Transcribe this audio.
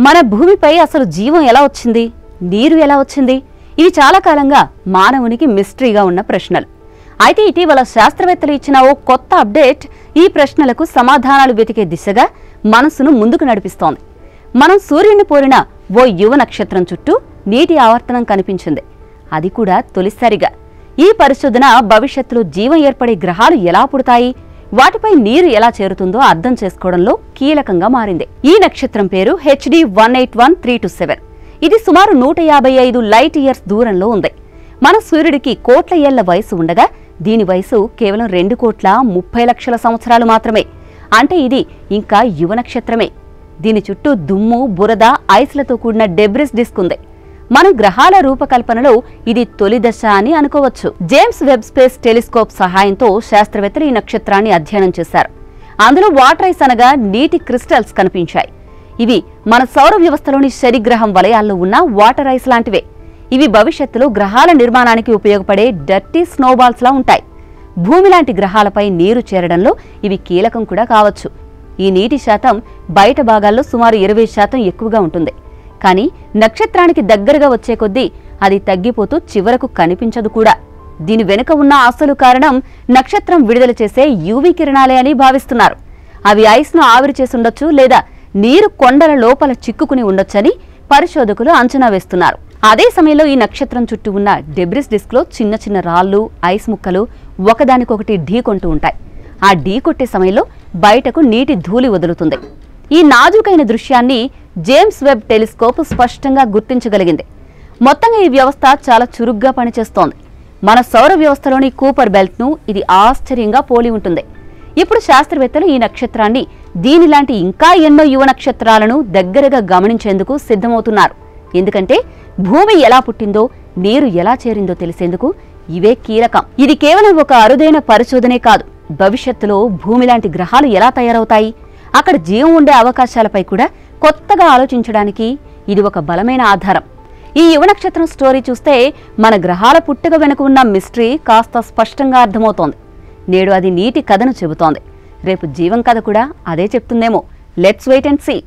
మన భూమిపై అసలు జీవం ఎలా వచ్చింది, నీరు ఎలా వచ్చింది? ఇవి చాలా కాలంగా మానవునికి మిస్టరీగా ఉన్న ప్రశ్నలు. అయితే ఇటీవల శాస్త్రవేత్తలు ఇచ్చిన ఓ కొత్త అప్డేట్ ఈ ప్రశ్నలకు సమాధానాలు వెతికే దిశగా మనసును ముందుకు నడిపిస్తోంది. మనం సూర్యుని పోలిన ఓ యువ నక్షత్రం చుట్టూ నీటి ఆవర్తనం కనిపించింది. అది కూడా తొలిసారిగా. ఈ పరిశోధన భవిష్యత్తులో జీవం ఏర్పడే గ్రహాలు ఎలా పుడతాయి, వాటిపై నీరు ఎలా చేరుతుందో అర్థం చేసుకోవడంలో కీలకంగా మారింది. ఈ నక్షత్రం పేరు HD 181327. ఇది సుమారు 155 లైట్ ఇయర్స్ దూరంలో ఉంది. మన సూర్యుడికి కోట్ల ఏళ్ల వయసు ఉండగా దీని వయసు కేవలం 2,30,00,000 సంవత్సరాలు మాత్రమే. అంటే ఇది ఇంకా యువ నక్షత్రమే. దీని చుట్టూ దుమ్ము, బురద, ఐస్లతో కూడిన డెబ్రిస్ డిస్క్ ఉంది. మన గ్రహాల రూపకల్పనలో ఇది తొలి దశ అని అనుకోవచ్చు. జేమ్స్ వెబ్ స్పేస్ టెలిస్కోప్ సహాయంతో శాస్త్రవేత్తలు ఈ నక్షత్రాన్ని అధ్యయనం చేశారు. అందులో వాటర్ ఐస్ అనగా నీటి క్రిస్టల్స్ కనిపించాయి. ఇవి మన సౌర వ్యవస్థలోని శనిగ్రహం వలయాల్లో ఉన్న వాటర్ ఐస్ లాంటివే. ఇవి భవిష్యత్తులో గ్రహాల నిర్మాణానికి ఉపయోగపడే డర్టీ స్నోబాల్స్ లా ఉంటాయి. భూమి లాంటి గ్రహాలపై నీరు చేరడంలో ఇవి కీలకం కూడా కావచ్చు. ఈ నీటి శాతం బయట భాగాల్లో సుమారు 20% ఎక్కువగా ఉంటుంది. కానీ నక్షత్రానికి దగ్గరగా వచ్చే కొద్దీ అది తగ్గిపోతూ చివరకు కనిపించదు కూడా. దీని వెనుక ఉన్న అసలు కారణం నక్షత్రం విడుదల చేసే యూవీ కిరణాలే అని భావిస్తున్నారు. అవి ఐస్ను ఆవిరి చేసుండొచ్చు, లేదా నీరు కొండల లోపల చిక్కుకుని ఉండొచ్చని పరిశోధకులు అంచనా వేస్తున్నారు. అదే సమయంలో ఈ నక్షత్రం చుట్టూ ఉన్న డెబ్రిస్ డిస్క్లో చిన్న చిన్న రాళ్లు, ఐస్ ముక్కలు ఒకదానికొకటి ఢీకొంటూ ఉంటాయి. ఆ ఢీకొట్టే సమయంలో బయటకు నీటి ధూళి వదులుతుంది. ఈ నాజుకైన దృశ్యాన్ని జేమ్స్ వెబ్ టెలిస్కోప్ స్పష్టంగా గుర్తించగలిగింది. మొత్తంగా ఈ వ్యవస్థ చాలా చురుగ్గా పనిచేస్తోంది. మన సౌర వ్యవస్థలోని కూపర్ బెల్ట్ను ఇది ఆశ్చర్యంగా పోలి ఉంటుంది. ఇప్పుడు శాస్త్రవేత్తలు ఈ నక్షత్రాన్ని, దీనిలాంటి ఇంకా ఎన్నో యువ నక్షత్రాలను దగ్గరగా గమనించేందుకు సిద్ధమవుతున్నారు. ఎందుకంటే భూమి ఎలా పుట్టిందో, నీరు ఎలా చేరిందో తెలిసేందుకు ఇవే కీలకం. ఇది కేవలం ఒక అరుదైన పరిశోధనే కాదు. భవిష్యత్తులో భూమి లాంటి గ్రహాలు ఎలా తయారవుతాయి, అక్కడ జీవం ఉండే అవకాశాలపై కూడా కొత్తగా ఆలోచించడానికి ఇది ఒక బలమైన ఆధారం. ఈ యువ నక్షత్రం స్టోరీ చూస్తే మన గ్రహాల పుట్టుక వెనుక ఉన్న మిస్టరీ కాస్త స్పష్టంగా అర్థమవుతోంది. నేడు అది నీటి కథను చెబుతోంది. రేపు జీవం కథ కూడా అదే చెప్తుందేమో. Let's wait and see.